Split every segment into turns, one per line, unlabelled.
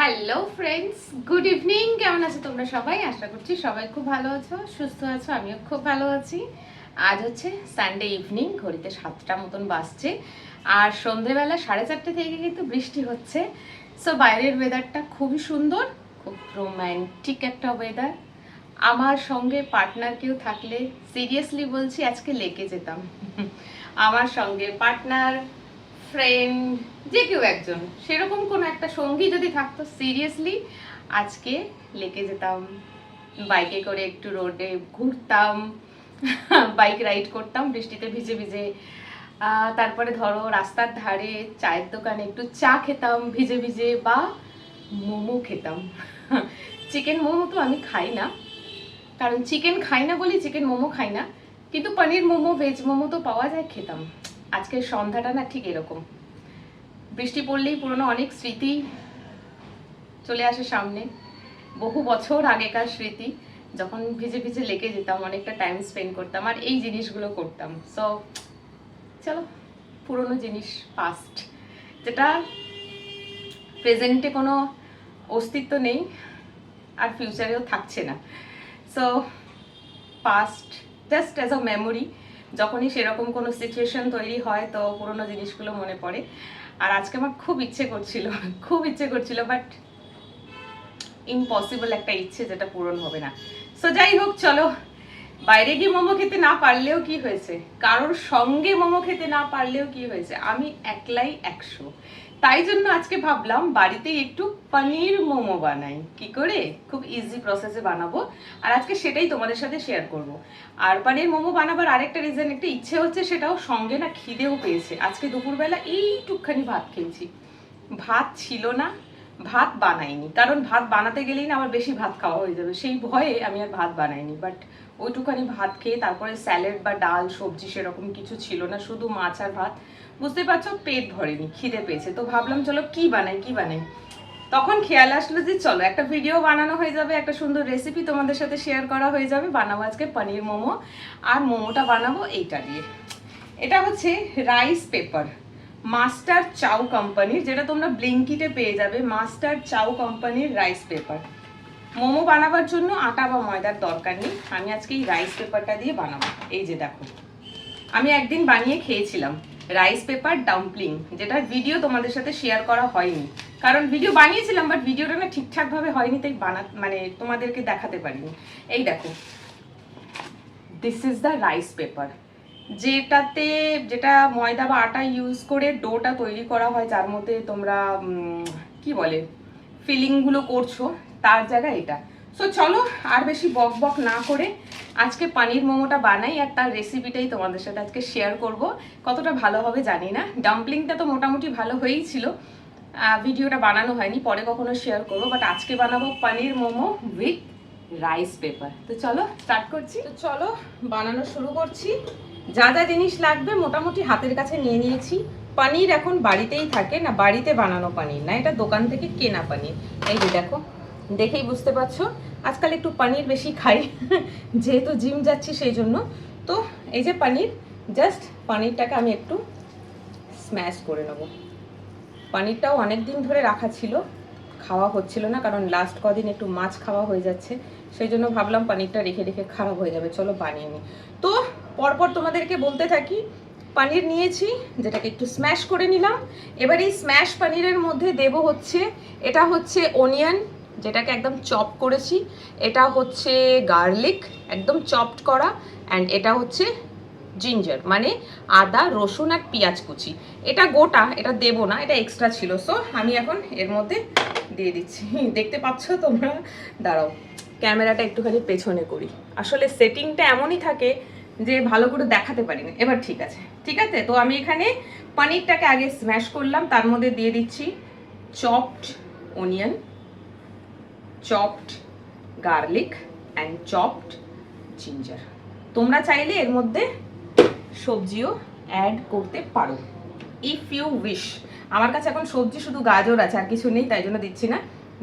Hello friends, good evening. কেমন আছো তোমরা সবাই? আশা করছি সবাই খুব ভালো আছো, সুস্থ আছো। আমিও খুব ভালো আছি। আজ হচ্ছে সানডে ইভিনিং, ঘড়িতে 7টা মতন বাজছে, আর সন্ধেবেলা 4:30 থেকে কিন্তু বৃষ্টি হচ্ছে। সো বাইরের ওয়েদারটা খুবই সুন্দর, খুব রোম্যান্টিক একটা ওয়েদার। আমার সঙ্গে পার্টনার কেউ থাকলে সিরিয়াসলি বলছি আজকে লেকে যেতাম। আমার সঙ্গে পার্টনার, ফ্রেন্ড, যে কেউ একজন সেরকম কোনো একটা সঙ্গী যদি থাকতো, সিরিয়াসলি আজকে লেকে যেতাম, বাইকে করে একটু রোডে ঘুরতাম, বাইক রাইড করতাম বৃষ্টিতে ভিজে ভিজে। তারপরে ধরো রাস্তার ধারে চায়ের দোকানে একটু চা খেতাম ভিজে ভিজে, বা মোমো খেতাম। চিকেন মোমো তো আমি খাই না, কারণ চিকেন খাই না বলি চিকেন মোমো খাই না, কিন্তু পনির মোমো, ভেজ মোমো তো পাওয়া যায়, খেতাম। আজকের সন্ধ্যাটা না ঠিক এরকম, বৃষ্টি পড়লেই পুরনো অনেক স্মৃতি চলে আসে সামনে। বহু বছর আগেকার স্মৃতি, যখন ভিজে ভিজে লেকে যেতাম, অনেকটা টাইম স্পেন্ড করতাম আর এই জিনিসগুলো করতাম। সো চলো, পুরনো জিনিস, পাস্ট, যেটা প্রেজেন্টে কোনো অস্তিত্ব নেই আর ফিউচারেও থাকছে না। So past just as a memory, যখনই সেরকম কোনো সিচুয়েশন তৈরি হয় তো পুরোনো জিনিসগুলো মনে পড়ে। আর আজকে আমার খুব ইচ্ছে করছিল, বাট ইম্পসিবল একটা ইচ্ছে যেটা পূরণ হবে না। সো যাই হোক, চলো, বাইরে গিয়ে মোমো খেতে না পারলেও কি হয়েছে, কারোর সঙ্গে মোমো খেতে না পারলেও কি হয়েছে, আমি একলাই 100। তাই জন্য আজকে ভাবলাম বাড়িতেই একটু পনির মোমো বানাই। কি করে? খুব ইজি প্রসেসে বানাবো, আর আজকে সেটাই তোমাদের সাথে শেয়ার করব। আর পনির মোমো বানাবার আরেকটা রিজন, একটা ইচ্ছে হচ্ছে, সেটাও সঙ্গে না খিদেও পেয়েছে। আজকে দুপুরবেলা এইটুকখানি ভাত খেয়েছি, ভাত ছিল না, ভাত বানাইনি, কারণ ভাত বানাতে গেলেই না আমার বেশি ভাত খাওয়া হয়ে যাবে, সেই ভয়ে আমি আর ভাত বানাইনি। বাট ওইটুখানি ভাত খেয়ে তারপরে স্যালাড বা ডাল সবজি সেরকম কিছু ছিল না, শুধু মাছ আর ভাত। বুঝতে পারছো, পেট ভরেনি, খিদে পেয়েছে, তো ভাবলাম চলো কি বানাই। তখন খেয়াল আসলো যে চলো একটা ভিডিও বানানো হয়ে যাবে, একটা সুন্দর রেসিপি তোমাদের সাথে শেয়ার করা হয়ে যাবে। বানাবো আজকে পনির মোমো, আর মোমোটা বানাবো এইটা দিয়ে। এটা হচ্ছে রাইস পেপার, মাস্টার চাউ কোম্পানির, যেটা তোমরা ব্লিঙ্কিটে পেয়ে যাবে। মাস্টার চাউ কোম্পানির রাইস পেপার। মোমো বানাবার জন্য আটা বা ময়দার দরকার নেই, আমি আজকে এই রাইস পেপারটা দিয়ে বানাবো। এই যে দেখো, আমি একদিন বানিয়ে খেয়েছিলাম রাইস পেপার ডাম্পলিং, যেটার ভিডিও তোমাদের সাথে শেয়ার করা হয়নি, কারণ ভিডিও বানিয়েছিলাম বাট ভিডিওটা না ঠিকঠাকভাবে হয়নি, তাই মানে তোমাদেরকে দেখাতে পারিনি। এই দেখো, this is the rice paper, যেটা ময়দা বা আটা ইউজ করে ডোটা তৈরি করা হয়, যার মধ্যে তোমরা কি বলে ফিলিংগুলো করছো, তার জায়গায় এটা। সো চলো আর বেশি বক বক না করে আজকে পনির মোমোটা বানাই, আর তার রেসিপিটাই তোমাদের সাথে আজকে শেয়ার করব। কতটা ভালো হবে জানি না, ডাম্পলিংটা তো মোটামুটি ভালো হয়েই ছিল, ভিডিওটা বানানো হয়নি, পরে কখনো শেয়ার করবো। বাট আজকে বানাবো পনির মোমো উইথ রাইস পেপার। তো চলো স্টার্ট করছি, তো চলো বানানো শুরু করছি। যা যা জিনিস লাগবে মোটামুটি হাতের কাছে নিয়ে নিয়েছি। পনির এখন বাড়িতেই থাকে, না বাড়িতে বানানো পনির না, এটা দোকান থেকে কেনা পনির। এই যে দেখো, দেখেই বুঝতে পারছো আজকাল একটু পনির বেশি খাই, যেহেতু জিম যাচ্ছি সেই জন্য। তো এই যে পনির, জাস্ট পনিরটাকে আমি একটু স্ম্যাশ করে নেবো। পনিরটাও অনেক দিন ধরে রাখা ছিল, খাওয়া হচ্ছিল না, কারণ লাস্ট কদিন একটু মাছ খাওয়া হয়ে যাচ্ছে, সেই জন্য ভাবলাম পনিরটা রেখে রেখে খারাপ হয়ে যাবে, চলো বানিয়ে নিই। তো পরপর তোমাদেরকে বলতে থাকি। পনির নিয়েছি, যেটাকে একটু স্ম্যাশ করে নিলাম। এবার এই স্ম্যাশ পনিরের মধ্যে দেব হচ্ছে, এটা হচ্ছে অনিয়ন, যেটাকে একদম চপ করেছি, এটা হচ্ছে গার্লিক একদম চপড করা, অ্যান্ড এটা হচ্ছে জিঞ্জার, মানে আদা রসুন আর পেঁয়াজ কুচি। এটা গোটা, এটা দেবো না, এটা এক্সট্রা ছিল। সো আমি এখন এর মধ্যে দিয়ে দিচ্ছি, দেখতে পাচ্ছ তোমরা। দাঁড়াও, ক্যামেরাটা একটুখানি পেছনে করি, আসলে সেটিংটা এমনই থাকে যে ভালো করে দেখাতে পারি না। এবার ঠিক আছে, ঠিক আছে। তো আমি এখানে পনিরটাকে আগে স্ম্যাশ করলাম, তার মধ্যে দিয়ে দিচ্ছি chopped onion, chopped garlic and chopped ginger. তোমরা চাইলে এর মধ্যে সবজিও অ্যাড করতে পারো, ইফ ইউ উইশ। আমার কাছে এখন সবজি শুধু গাজর আছে, আর কিছু নেই, তাই জন্য দিচ্ছি না।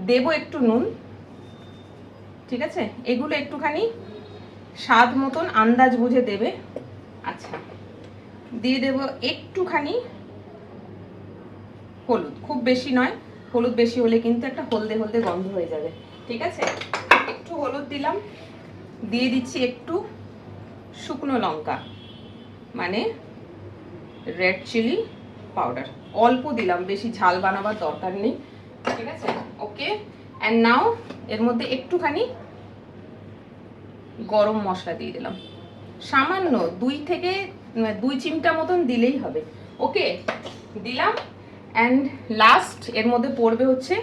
দেবো একটু নুন, ঠিক আছে, এগুলো একটুখানি স্বাদ মতন আন্দাজ বুঝে দেবে। আচ্ছা, দিয়ে দেবো একটুখানি হলুদ, খুব বেশি নয়, হলুদ বেশি হলে কিন্তু একটা হলদে হলদে গন্ধ হয়ে যাবে, ঠিক আছে। একটু হলুদ দিলাম, দিয়ে দিচ্ছি একটু শুকনো লঙ্কা মানে রেড চিলি পাউডার, অল্প দিলাম, বেশি ঝাল বানাবার দরকার নেই, ঠিক আছে। ওকে, অ্যান্ড নাও এর মধ্যে একটুখানি গরম মশলা দিয়ে দিলাম, সামান্য 2 চিমটা মতন দিলেই হবে। ওকে, দিলাম। অ্যান্ড লাস্ট এর মধ্যে পড়বে হচ্ছে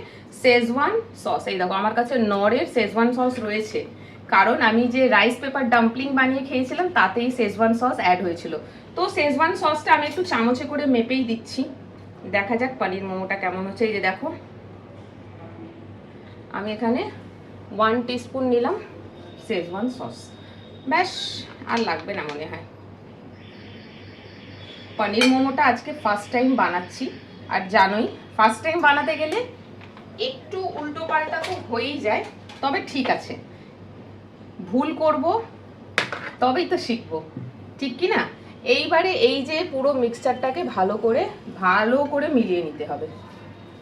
শেজওয়ান সস। এই দেখো আমার কাছে নরের শেজওয়ান সস রয়েছে, কারণ আমি যে রাইস পেপার ডাম্পলিং বানিয়ে খেয়েছিলাম তাতেই শেজওয়ান সস অ্যাড হয়েছিল। তো শেজওয়ান সসটা আমি একটু চামচে করে মেপেই দিচ্ছি, দেখা যাক পনির মোমোটা কেমন হচ্ছে। এই যে দেখো আমি এখানে 1 টিস্পুন নিলাম শেজওয়ান সস, ব্যাস আর লাগবে না মনে হয়। পনির মোমোটা আজকে ফার্স্ট টাইম বানাচ্ছি, আর জানোই ফার্স্ট টাইম বানাতে গেলে একটু উল্টো পাল্টা তো হয়েই যায়, তবে ঠিক আছে, ভুল করব তবেই তো শিখবো, ঠিক কি না। এইবারে এই যে পুরো মিক্সচারটাকে ভালো করে মিলিয়ে নিতে হবে।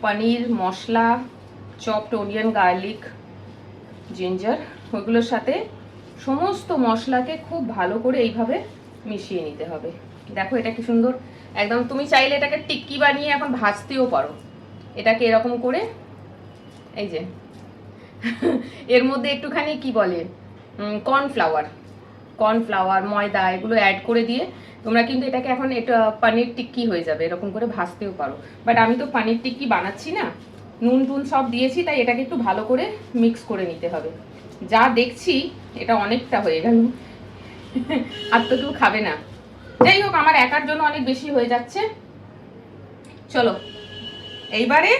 পনির, মশলা, চপড অনিয়ন, গার্লিক, জিঞ্জার, ওইগুলোর সাথে সমস্ত মশলাকে খুব ভালো করে এইভাবে মিশিয়ে নিতে হবে। দেখো এটা কি সুন্দর একদম। তুমি চাইলে এটাকে টিক্কি বানিয়ে এখন ভাজতেও পারো। এটাকে এরকম করে এই যে এর মধ্যে একটুখানি কি বলে কর্নফ্লাওয়ার, ময়দা এগুলো অ্যাড করে দিয়ে তোমরা কিন্তু এটাকে এখন এটা পনির টিক্কি হয়ে যাবে, এরকম করে ভাজতেও পারো। বাট আমি তো পনির টিক্কি বানাচ্ছি না, নুন টুন সব দিয়েছি, তাই এটাকে একটু ভালো করে মিক্স করে নিতে হবে। যা দেখছি এটা অনেকটা হয়ে গেল, আর তো কেউ খাবে না। যাই হোক, আমার একার জন্য অনেক বেশি হয়ে যাচ্ছে। চলো এইবারে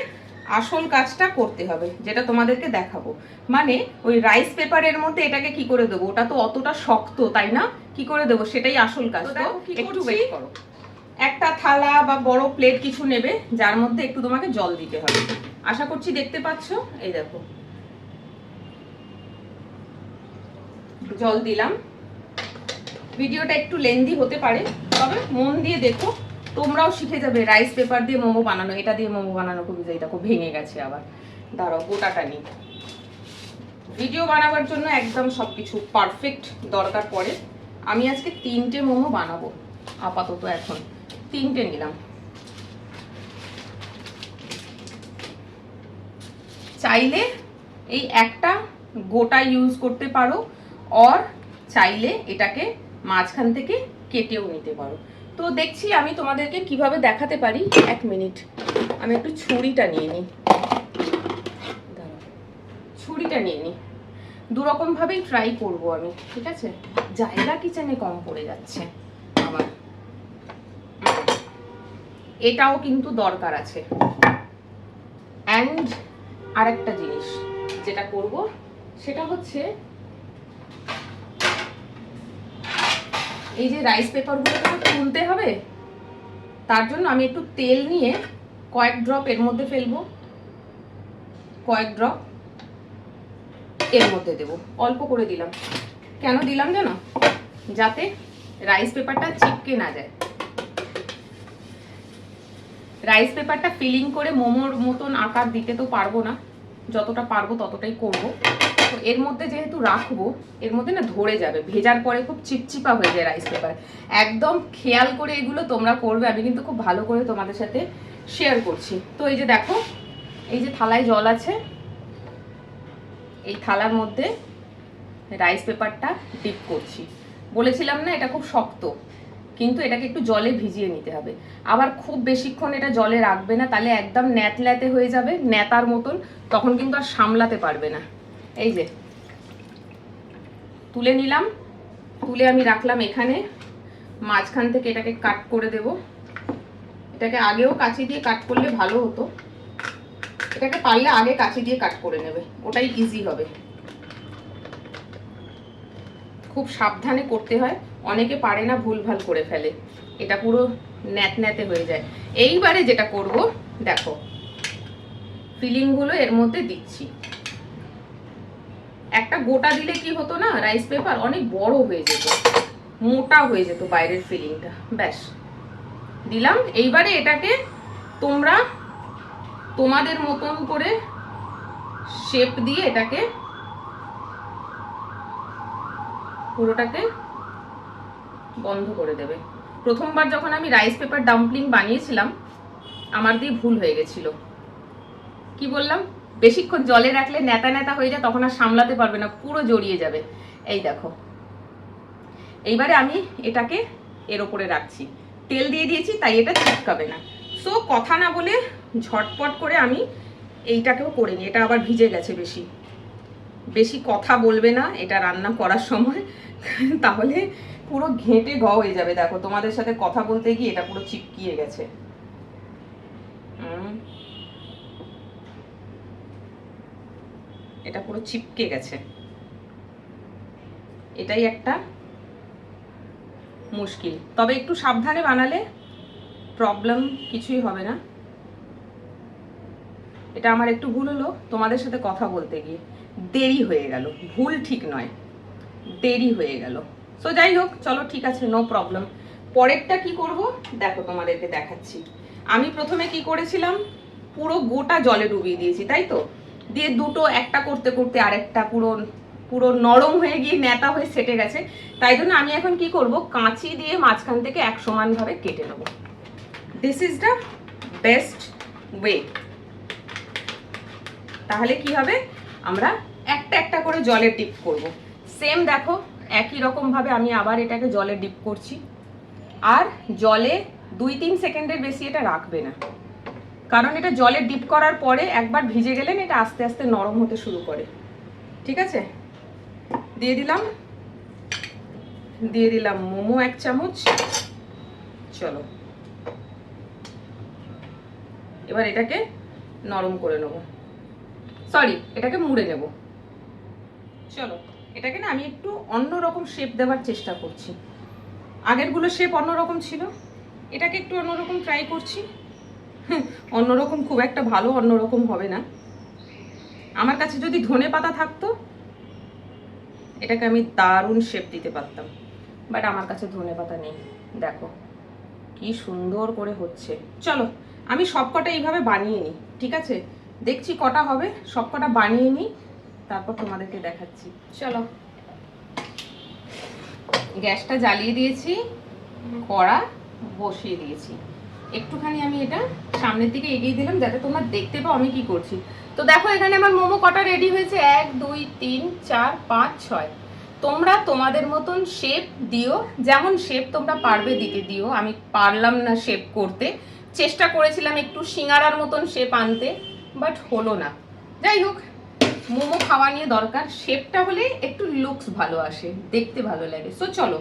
আসল কাজটা করতে হবে, যেটা তোমাদেরকে দেখাবো। মানে ওই রাইস পেপারের মধ্যে এটাকে কি করে দেবো, ওটা তো অতটা শক্ত, তাই না, কি করে দেবো সেটাই আসল কাজ। তো একটু ওয়েট করো। একটা থালা বা বড় প্লেট কিছু নেবে, যার মধ্যে একটু তোমাকে জল দিতে হবে। আশা করছি দেখতে পাচ্ছ, এই দেখো জল দিলাম। ভিডিওটা একটু লেন্দি হতে পারে, তবে মন দিয়ে দেখো, তোমরাও শিখে যাবে রাইস পেপার দিয়ে মোমো বানানো। এটা দিয়ে মোমো বানানো খুব ইজি। দেখো ভেঙে গেছে আবার, দাঁড়াও গোটাটা নিই। ভিডিও বানাবার জন্য একদম সবকিছু পারফেক্ট দরকার পড়ে। আমি আজকে 3টে মোমো বানাবো, আপাতত এখন 3টে নিলাম। চাইলে এই একটা গোটা ইউজ করতে পারো, আর চাইলে এটাকে মাঝখান থেকে কেটেও নিতে পারো। তো দেখছি আমি তোমাদেরকে কিভাবে দেখাতে পারি। 1 মিনিট, আমি একটু ছুরিটা নিয়ে নিই। ছুরিটা নিয়ে নিই, দুরকম ভাবেই ট্রাই করব আমি, ঠিক আছে। জায়গা কিচেনে কম পড়ে যাচ্ছে আমার, এটাও কিন্তু দরকার আছে। অ্যান্ড আরেকটা জিনিস যেটা করব সেটা হচ্ছে এই যে রাইস পেপারগুলোকে তুলতে হবে, তার জন্য আমি একটু তেল নিয়ে কয়েক ড্রপ এর মধ্যে ফেলবো, কয়েক ড্রপ এর মধ্যে দেবো, অল্প করে দিলাম। কেন দিলাম জানো, যাতে রাইস পেপারটা চিপকে না যায়। রাইস পেপারটা ফিলিং করে মোমোর মতন আকার দিতে তো পারবো না, যতটা পারবো ততটাই করব। তো এর মধ্যে যেহেতু রাখবো, এর মধ্যে না ধরে যাবে, ভেজার পরে খুব চিপচিপা হয়ে যায় রাইস পেপার। একদম খেয়াল করে এগুলো তোমরা করবে, আমি কিন্তু খুব ভালো করে তোমাদের সাথে শেয়ার করছি। তো এই যে দেখো, এই যে থালায় জল আছে, এই থালার মধ্যে রাইস পেপারটা ডিপ করছি। বলেছিলাম না এটা খুব শক্ত, কিন্তু এটাকে একটু জলে ভিজিয়ে নিতে হবে। আবার খুব বেশিক্ষণ এটা জলে রাখবে না, তাহলে একদম ন্যাতল্যাতে হয়ে যাবে, নেতার মতন, তখন কিন্তু আর সামলাতে পারবে না। এই যে তুলে নিলাম, তুলে আমি রাখলাম এখানে। মাঝখান থেকে এটাকে কাট করে দেব। এটাকে আগেও কাঁচি দিয়ে কাট করলে ভালো হতো, এটাকে পারলে আগে কাঁচি দিয়ে কাট করে নেবে, ওটাই ইজি হবে। খুব সাবধানে করতে হয়, অনেকে পারে না, ভুলভাল করে ফেলে, এটা পুরো ন্যাতে হয়ে যায়। এইবারে যেটা করব দেখো, ফিলিংগুলো এর মধ্যে দিচ্ছি। একটা গোটা দিলে কি হতো না, রাইস পেপার অনেক বড় হয়ে যেত, মোটা হয়ে যেত বাইরের ফিলিংটা। ব্যাস দিলাম। এইবারে এটাকে তোমরা তোমাদের মতন করে শেপ দিয়ে এটাকে পুরোটাকে বন্ধ করে দেবে। প্রথমবার যখন আমি রাইস পেপার ডাম্পলিং বানিয়েছিলাম আমার দিয়ে ভুল হয়ে গেছিল। কি বললাম, বেশিক্ষণ জলে রাখলে নেতা নেতা হয়ে যায়, তখন আর সামলাতে পারবে না, পুরো জড়িয়ে যাবে। এই দেখো, এইবারে আমি এটাকে এর ওপরে রাখছি, তেল দিয়ে দিয়েছি তাই এটা চিপকাবে না। সো কথা না বলে ঝটপট করে আমি এইটাকেও করে নিই। এটা আবার ভিজে গেছে, বেশি বেশি কথা বলবে না এটা রান্না করার সময়, তাহলে পুরো ঘেঁটে গ হয়ে যাবে। দেখো তোমাদের সাথে কথা বলতে গিয়ে এটা পুরো চিপকিয়ে গেছে। এটা পুরো চিপকে গেছে, এটাই একটা মুশকিল। তবে একটু সাবধানে বানালে প্রবলেম কিছুই হবে না। এটা আমার একটু ভুল হলো তোমাদের সাথে কথা বলতে গিয়ে, দেরি হয়ে গেল, ভুল ঠিক নয়, দেরি হয়ে গেল। সো যাই হোক, চলো ঠিক আছে, নো প্রবলেম। পরেরটা কি করব দেখো, তোমাদেরকে দেখাচ্ছি। আমি প্রথমে কি করেছিলাম, পুরো গোটা জলে ডুবিয়ে দিয়েছি, তাই তো, দিয়ে দুটো একটা করতে করতে আরেকটা পুরো পুরো নরম হয়ে গিয়ে নেতা হয়ে সেটে গেছে। তাই জন্য আমি এখন কি করব, কাঁচি দিয়ে মাঝখান থেকে এক সমানভাবে কেটে নেব। This is the best way. তাহলে কি হবে, আমরা একটা একটা করে জলে ডিপ করব। সেম দেখো, একই রকম ভাবে আমি আবার এটাকে জলে ডিপ করছি। আর জলে 2-3 সেকেন্ডের বেশি এটা রাখবে না, কারণ এটা জলে ডিপ করার পরে একবার ভিজে গেলেন এটা আস্তে আস্তে নরম হতে শুরু করে। ঠিক আছে, দিয়ে দিলাম মোমো 1 চামচ। চলো এবার এটাকে নরম করে নেব, সরি এটাকে মুড়ে নেব। চলো এটাকে না আমি একটু অন্যরকম শেপ দেওয়ার চেষ্টা করছি। আগেরগুলো শেপ অন্যরকম ছিল, এটাকে একটু অন্যরকম ট্রাই করছি। অন্যরকম খুব একটা ভালো অন্যরকম হবে না। আমার কাছে যদি ধনেপাতা থাকতো এটাকে আমি দারুণ শেপ দিতে পারতাম, বাট আমার কাছে ধনেপাতা নেই। দেখো কি সুন্দর করে হচ্ছে। চলো আমি সবকটা এইভাবে বানিয়ে নিই, ঠিক আছে, দেখছি কটা হবে, সবকটা বানিয়ে নিই, তারপর তোমাদেরকে দেখাচ্ছি। চলো গ্যাসটা জ্বালিয়ে দিয়েছি, কড়া বসিয়ে দিয়েছি। একটুখানি আমি এটা সামনের দিকে এগিয়ে দিলাম যাতে তোমরা দেখতে পাও আমি কি করছি। তো দেখো এখানে আমার মোমো কটা রেডি হয়েছে, 1 2 3 4 5 6। তোমরা তোমাদের মতন শেপ দিও, যেমন শেপ তোমরা পারবে দিতে দিও। আমি পারলাম না শেপ করতে, চেষ্টা করেছিলাম একটু সিঙ্গারার মতন শেপ আনতে, বাট হলো না। যাই হোক, মোমো খাওয়া নিয়ে দরকার, শেপটা হলে একটু লুকস ভালো আসে, দেখতে ভালো লাগে। সো চলো,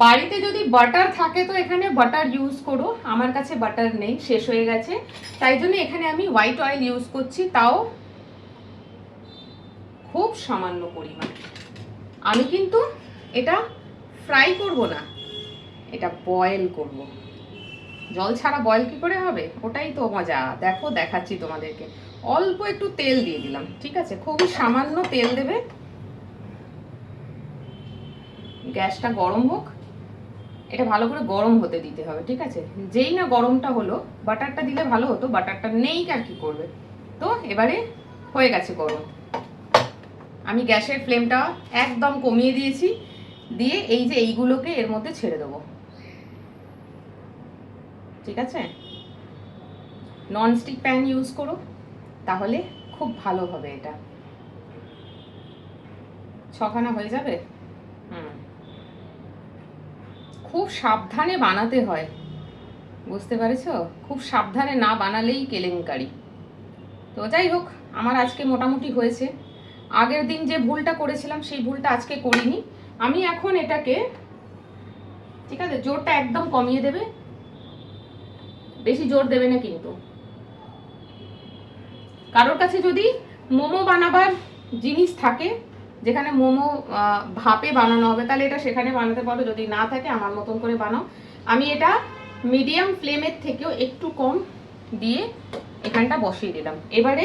বাড়িতে যদি বাটার থাকে তো এখানে বাটার ইউজ করো। আমার কাছে বাটার নেই, শেষ হয়ে গেছে, তাই জন্য এখানে আমি হোয়াইট অয়েল ইউজ করছি, তাও খুব সামান্য পরিমাণ। আমি কিন্তু এটা ফ্রাই করব না, এটা বয়েল করব। জল ছাড়া বয়েল কি করে হবে, ওটাই তো মজা। দেখো দেখাচ্ছি তোমাদেরকে, অল্প একটু তেল দিয়ে দিলাম, ঠিক আছে, খুবই সামান্য তেল দেবে। গ্যাসটা গরম হোক, এটা ভালো করে গরম হতে দিতে হবে, ঠিক আছে। যেই না গরমটা হলো, বাটারটা দিলে ভালো হতো, বাটারটা নেই, আর কি করবে। তো এবারে হয়ে গেছে গরম, আমি গ্যাসের ফ্লেমটা একদম কমিয়ে দিয়েছি, দিয়ে এই যে এইগুলোকে এর মধ্যে ছেড়ে দেবো, ঠিক আছে। ননস্টিক প্যান ইউজ করো, তাহলে খুব ভালো হবে। এটা 6খানা হয়ে যাবে। খুব সাবধানে বানাতে হয়, বুঝতে পেরেছো, খুব সাবধানে না বানালেই কেলেঙ্কারি। তো যাই হোক, আমার আজকে মোটামুটি হয়েছে। আগের দিন যে ভুলটা করেছিলাম সেই ভুলটা আজকে করিনি। আমি এখন এটাকে, ঠিক আছে, জোরটা একদম কমিয়ে দেবে, বেশি জোর দেবে না কিন্তু। কারোর কাছে যদি মোমো বানাবার জিনিস থাকে, যেখানে মোমো ভাপে বানানো হবে, তাহলে এটা সেখানে বানাতে পারো, যদি না থাকে আমার মতন করে বানাও। আমি এটা মিডিয়াম ফ্লেমের থেকেও একটু কম দিয়ে এখানটা বসিয়ে দিলাম। এবারে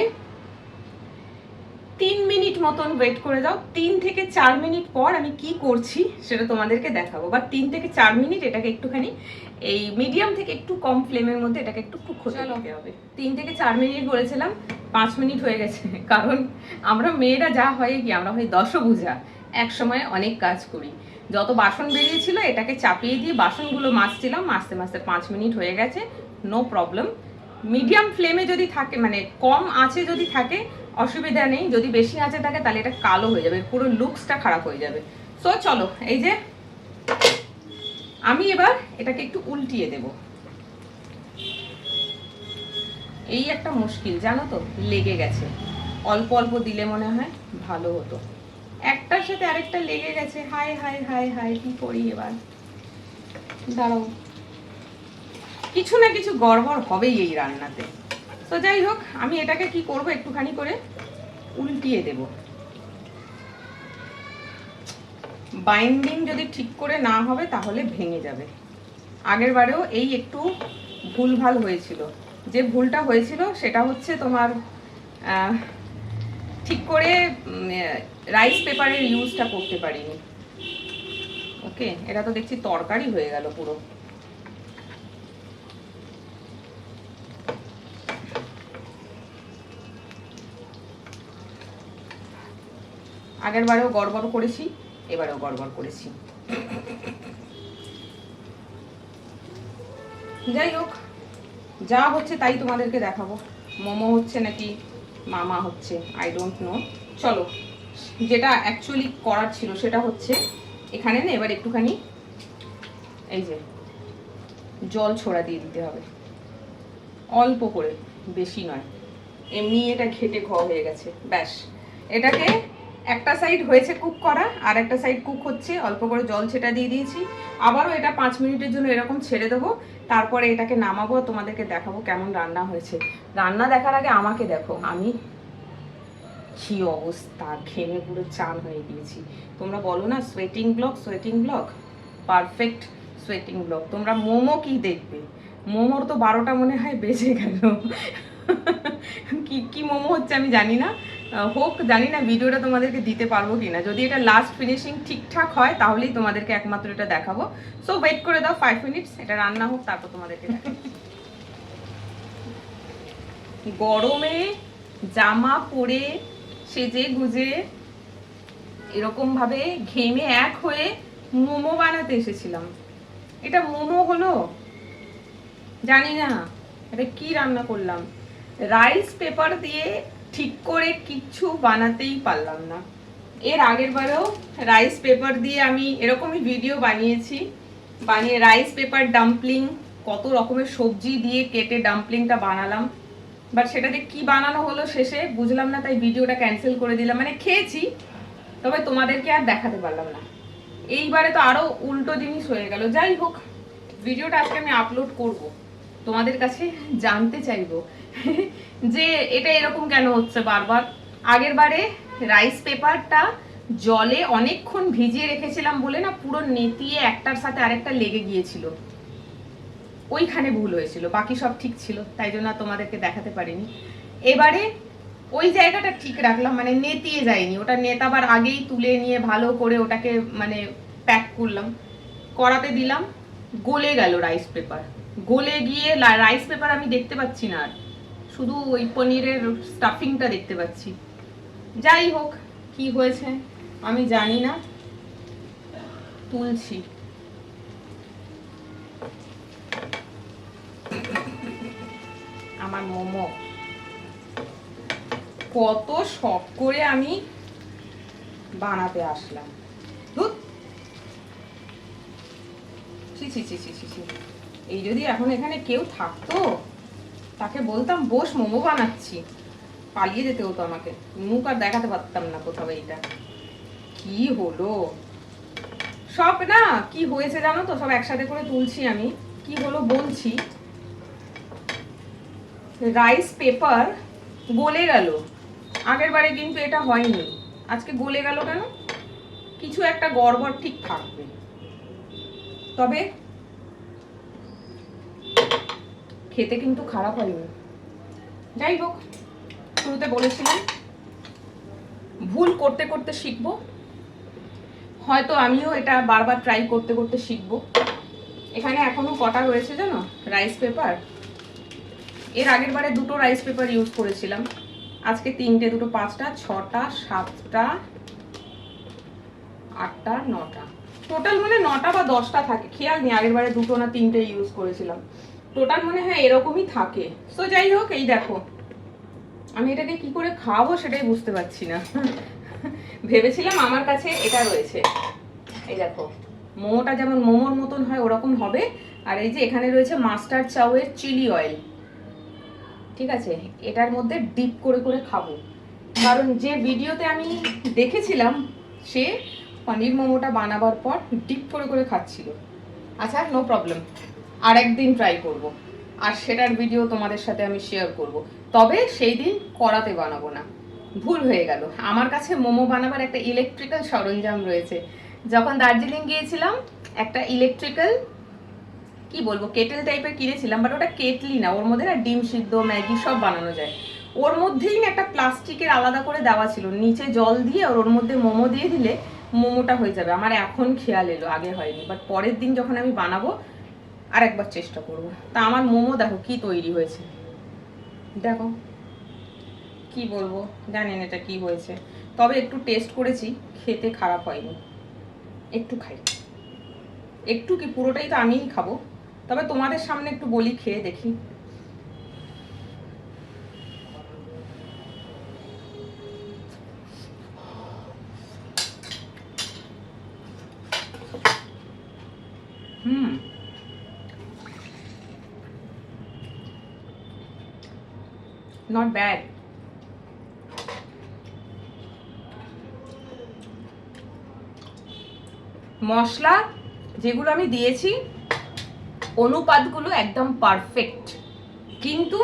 3 মিনিট মতন ওয়েট করে দাও। 3 থেকে 4 মিনিট পর আমি কি করছি সেটা তোমাদেরকে দেখাবো। বা 3 থেকে 4 মিনিট এটাকে একটুখানি এই মিডিয়াম থেকে একটু কম ফ্লেমের মধ্যে এটাকে একটু কুক হতে দিতে হবে। 3 থেকে 4 মিনিট বলেছিলাম, 5 মিনিট হয়ে গেছে। কারণ আমরা মেয়েরা যা হয় কি, আমরা হয় দশভুজা, এক সময় অনেক কাজ করি। যত বাসন বেরিয়েছিল এটাকে চাপিয়ে দিয়ে বাসনগুলো মাজছিলাম, মাজতে মাজতে 5 মিনিট হয়ে গেছে। No problem. মিডিয়াম ফ্লেমে যদি থাকে, মানে কম আঁচে যদি থাকে অসুবিধা নেই। যদি বেশি আঁচে থাকে তাহলে এটা কালো হয়ে যাবে, পুরো লুকসটা খারাপ হয়ে যাবে। সো চলো, এই যে আমি এবার এটাকে একটু উল্টিয়ে দেব। এই একটা মুশকিল জানো তো, লেগে গেছে। অল্প অল্প দিলে মনে হয় ভালো হতো, একটার সাথে আরেকটা লেগে গেছে। হাই হাই হাই হাই, কি করি এবার? দাঁড়াও, কিছু না কিছু গড়বড় হবেই এই রান্নাতে। তো যাই হোক, আমি এটাকে কি করব, একটুখানি করে উল্টিয়ে দেব। বাইন্ডিং যদি ঠিক করে না হবে তাহলে ভেঙে যাবে। আগের বারেও এই একটু ভুলভাল হয়েছিল। যে ভুলটা হয়েছিল সেটা হচ্ছে তোমার ঠিক করে রাইস পেপারের ইউজটা করতে পারিনি। ওকে, এটা তো দেখছি তরকারি হয়ে গেল পুরো। আগের বারেও গড়বড় করেছি, এবারেও গড়বড় করেছি। যাই হোক, যা হচ্ছে তাই তোমাদেরকে দেখাবো। মোমো হচ্ছে নাকি মামা হচ্ছে, আই ডোন্ট নো। চলো, যেটা অ্যাকচুয়ালি করার ছিল সেটা হচ্ছে এখানে না এবার একটুখানি এই যে জল ছোড়া দিয়ে দিতে হবে, অল্প করে, বেশি নয়। এমনি এটা ঘেটে খাওয়া হয়ে গেছে, ব্যাস। এটাকে একটা সাইড হয়েছে কুক করা, আর একটা সাইড কুক হচ্ছে, অল্প করে জল ছেটা দিয়ে দিয়েছি। আবারও এটা 5 মিনিটের জন্য এরকম ছেড়ে দেবো। তারপরে এটাকে নামাবো, তোমাদেরকে দেখাবো কেমন রান্না হয়েছে। রান্না দেখার আগে আমাকে দেখো, আমি কি অবস্থা, ঘেমে পুরো চান হয়ে গিয়েছি। তোমরা বলো না sweating blog, sweating blog, perfect sweating blog. তোমরা মোমো কি দেখবে? মোমোর তো 12টা মনে হয় বেজে গেল। কি কি মোমো হচ্ছে আমি জানি না, হোক, জানি না ভিডিওটা তোমাদেরকে দিতে পারবো কিনা। যদি এটা লাস্ট ফিনিশিং ঠিকঠাক হয় তাহলেই তোমাদেরকে একমাত্র এটা দেখাবো। সো ওয়েট করে দাও 5 মিনিটস, এটা রান্না হোক, তারপর তোমাদেরকে দেখাবো। গরমে জামা পরে সেজে গুজে এরকম ভাবে ঘেমে এক হয়ে মোমো বানাতে এসেছিলাম। এটা মোমো হলো? জানি না এটা কি রান্না করলাম। রাইস পেপার দিয়ে ঠিক করে কিচ্ছু বানাতেই পারলাম না। এর আগের বারেও রাইস পেপার দিয়ে আমি এরকমই ভিডিও বানিয়েছি, বানিয়ে রাইস পেপার ডাম্পলিং, কত রকমের সবজি দিয়ে কেটে ডাম্পলিংটা বানালাম। বাট সেটাতে কি বানানো হলো শেষে বুঝলাম না, তাই ভিডিওটা ক্যান্সেল করে দিলাম। মানে খেয়েছি, তবে তোমাদেরকে আর দেখাতে পারলাম না। এইবারে তো আরো উল্টো জিনিস হয়ে গেল। যাই হোক, ভিডিওটা আজকে আমি আপলোড করব, তোমাদের কাছে জানতে চাইবো যে এটা এরকম কেন হচ্ছে বারবার। আগের বারে রাইস পেপারটা জলে অনেকক্ষণ ভিজিয়ে রেখেছিলাম বলে না পুরো নেতিয়ে একটার সাথে আরেকটা লেগে গিয়েছিল, ওইখানে ভুল হয়েছিল। বাকি সব ঠিক ছিল, তাই জন্য তোমাদেরকে দেখাতে পারিনি। এবারে ওই জায়গাটা ঠিক রাখলাম, মানে নেতিয়ে যায়নি। ওটা নেতাবার আগেই তুলে নিয়ে ভালো করে ওটাকে মানে প্যাক করলাম, কড়াতে দিলাম, গলে গেল রাইস পেপার। গলে গিয়ে রাইস পেপার আমি দেখতে পাচ্ছি না, আর শুধু ওই পনিরের স্টাফিংটা দেখতে পাচ্ছি। যাই হোক, কি হয়েছে আমি জানি না, তুলছি। আমার মোমো কত শখ করে আমি বানাতে আসলাম, এই যদি এখন এখানে কেউ থাকতো তাকে বলতাম বস মোমো বানাচ্ছি, পালিয়ে যেতে হতো আমাকে, মুখ আর দেখাতে পারতাম না কোথাও। এইটা কি হলো সব, না কি হয়েছে জানো তো, সব একসাথে করে তুলছি আমি। কি হলো বলছি, রাইস পেপার গলে গেল। আগের বারে কিন্তু এটা হয়নি, আজকে গলে গেল কেন? কিছু একটা গড়বড় ঠিক থাকবে। তবে খেতে কিন্তু খারাপ হয়নি। যাই হোক, শুরুতে বলেছিলাম ভুল করতে করতে শিখবো, হয়তো আমিও এটা বারবার ট্রাই করতে করতে শিখবো। এখানে এখনো কটা রয়েছে জানো রাইস পেপার, এর আগের বারে 2টো রাইস পেপার ইউজ করেছিলাম, আজকে 3টে, 2টো 5টা, 6টা, 7টা, 8টা, 9টা, টোটাল মানে 9টা বা 10টা থাকে, খেয়াল নেই আগের বারে 2টো না 3টে ইউজ করেছিলাম, টোটাল মনে হয় এরকমই থাকে। সো যাই হোক, এই দেখো আমি এটাকে কি করে খাওয়াবো সেটাই বুঝতে পারছি না। ভেবেছিলাম আমার কাছে এটা রয়েছে, এই দেখো মোমোটা যেমন মোমোর মতন হয় ওরকম হবে, আর এই যে এখানে রয়েছে মাস্টার্ড চাউয়ের চিলি অয়েল, ঠিক আছে, এটার মধ্যে ডিপ করে করে খাবো। কারণ যে ভিডিওতে আমি দেখেছিলাম সে পনির মোমোটা বানাবার পর ডিপ করে করে খাচ্ছিল। আচ্ছা নো প্রবলেম, আর একদিন ট্রাই করব, আর সেটার ভিডিও তোমাদের সাথে আমি শেয়ার করব, তবে সেই দিন কড়াতে বানাবো না, ভুল হয়ে গেল। আমার কাছে মোমো বানাবার একটা ইলেকট্রিক্যাল সরঞ্জাম রয়েছে, যখন দার্জিলিং গিয়েছিলাম একটা ইলেকট্রিক্যাল কি বলবো কেটেল টাইপের কিনেছিলাম, বাট ওটা কেটলি না, ওর মধ্যে না ডিম সিদ্ধ ম্যাগি সব বানানো যায়, ওর মধ্যেই না একটা প্লাস্টিকের আলাদা করে দেওয়া ছিল, নিচে জল দিয়ে ওর মধ্যে মোমো দিয়ে দিলে মোমোটা হয়ে যাবে। আমার এখন খেয়াল এলো, আগে হয়নি, বাট পরের দিন যখন আমি বানাবো আর একবার চেষ্টা করব। তা আমার মোমো দেখো কি তৈরি হয়েছে, দেখো কি বলবো জানেন এটা কি হয়েছে, তবে একটু টেস্ট করেছি, খেতে খারাপ হয়নি, একটু খাই, একটু কি পুরোটাই তো আমিই খাবো, তবে তোমাদের সামনে একটু বলি, খেয়ে দেখি। নট ব্যাড, মশলা যেগুলো আমি দিয়েছি অনুপাতগুলো একদম পারফেক্ট, কিন্তু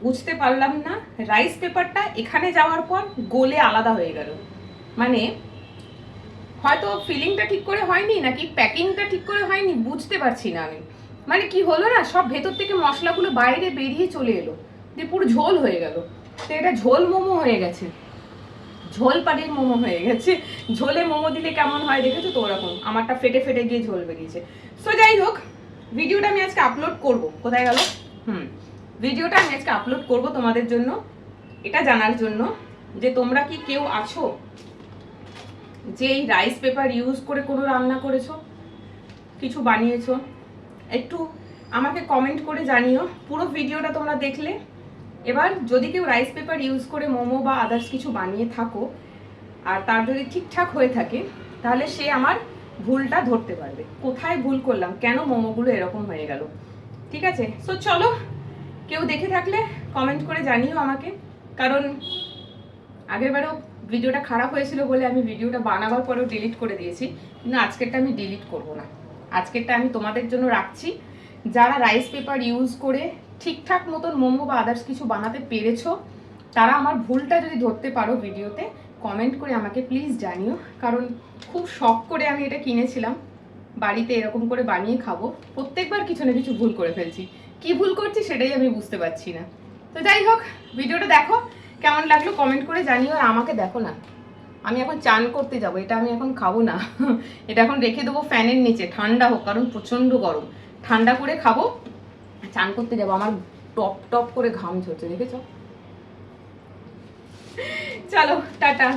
বুঝতে পারলাম না রাইস পেপারটা এখানে যাওয়ার পর গলে আলাদা হয়ে গেল, মানে হয়তো ফিলিংটা ঠিক করে হয়নি নাকি প্যাকিংটা ঠিক করে হয়নি, বুঝতে পারছি না আমি। মানে কি হলো না, সব ভেতর থেকে মশলাগুলো বাইরে বেরিয়ে চলে এলো, দিয়ে পুরো ঝোল হয়ে গেল, তো এটা ঝোল মোমো হয়ে গেছে, ঝোল পানির মোমো হয়ে গেছে। ঝোলে মোমো দিলে কেমন হয় দেখেছো তো, ওরকম আমারটা ফেটে ফেটে গিয়ে ঝোল বেরিয়েছে। সো যাই হোক, ভিডিওটা আমি আজকে আপলোড করব, কোথায় গেল, ভিডিওটা আমি আজকে আপলোড করব তোমাদের জন্য, এটা জানার জন্য যে তোমরা কি কেউ আছো যে এই রাইস পেপার ইউজ করে কোনো রান্না করেছো, কিছু বানিয়েছো, একটু আমাকে কমেন্ট করে জানিও। পুরো ভিডিওটা তোমরা দেখলে, এবার যদি কেউ রাইস পেপার ইউজ করে মোমো বা আদার্স কিছু বানিয়ে থাকো আর তার যদি ঠিকঠাক হয়ে থাকে, তাহলে সে আমার ভুলটা ধরতে পারবে, কোথায় ভুল করলাম, কেন মোমোগুলো এরকম হয়ে গেল, ঠিক আছে। সো চলো, কেউ দেখে থাকলে কমেন্ট করে জানিও আমাকে, কারণ আগেরবারও ভিডিওটা খারাপ হয়েছিল বলে আমি ভিডিওটা বানাবার পরেও ডিলিট করে দিয়েছি, কিন্তু আজকেরটা আমি ডিলিট করব না, আজকেরটা আমি তোমাদের জন্য রাখছি। যারা রাইস পেপার ইউজ করে ঠিকঠাক মতন মোমো বা আদার্স কিছু বানাতে পেরেছো, তারা আমার ভুলটা যদি ধরতে পারো ভিডিওতে কমেন্ট করে আমাকে প্লিজ জানিও, কারণ খুব শখ করে আমি এটা কিনেছিলাম, বাড়িতে এরকম করে বানিয়ে খাবো, প্রত্যেকবার কিছু না কিছু ভুল করে ফেলছি, কি ভুল করছি সেটাই আমি বুঝতে পারছি না। তো যাই হোক, ভিডিওটা দেখো, কেমন লাগলো কমেন্ট করে জানিও। আর আমাকে দেখো না, আমি এখন চান করতে যাব, এটা আমি এখন খাবো না, এটা এখন রেখে দেবো ফ্যানের নিচে, ঠান্ডা হোক, কারণ প্রচণ্ড গরম, ঠান্ডা করে খাবো, চান করতে যাবো, আমার টপ টপ করে ঘাম ঝরছে দেখেছো। চলো টাটা।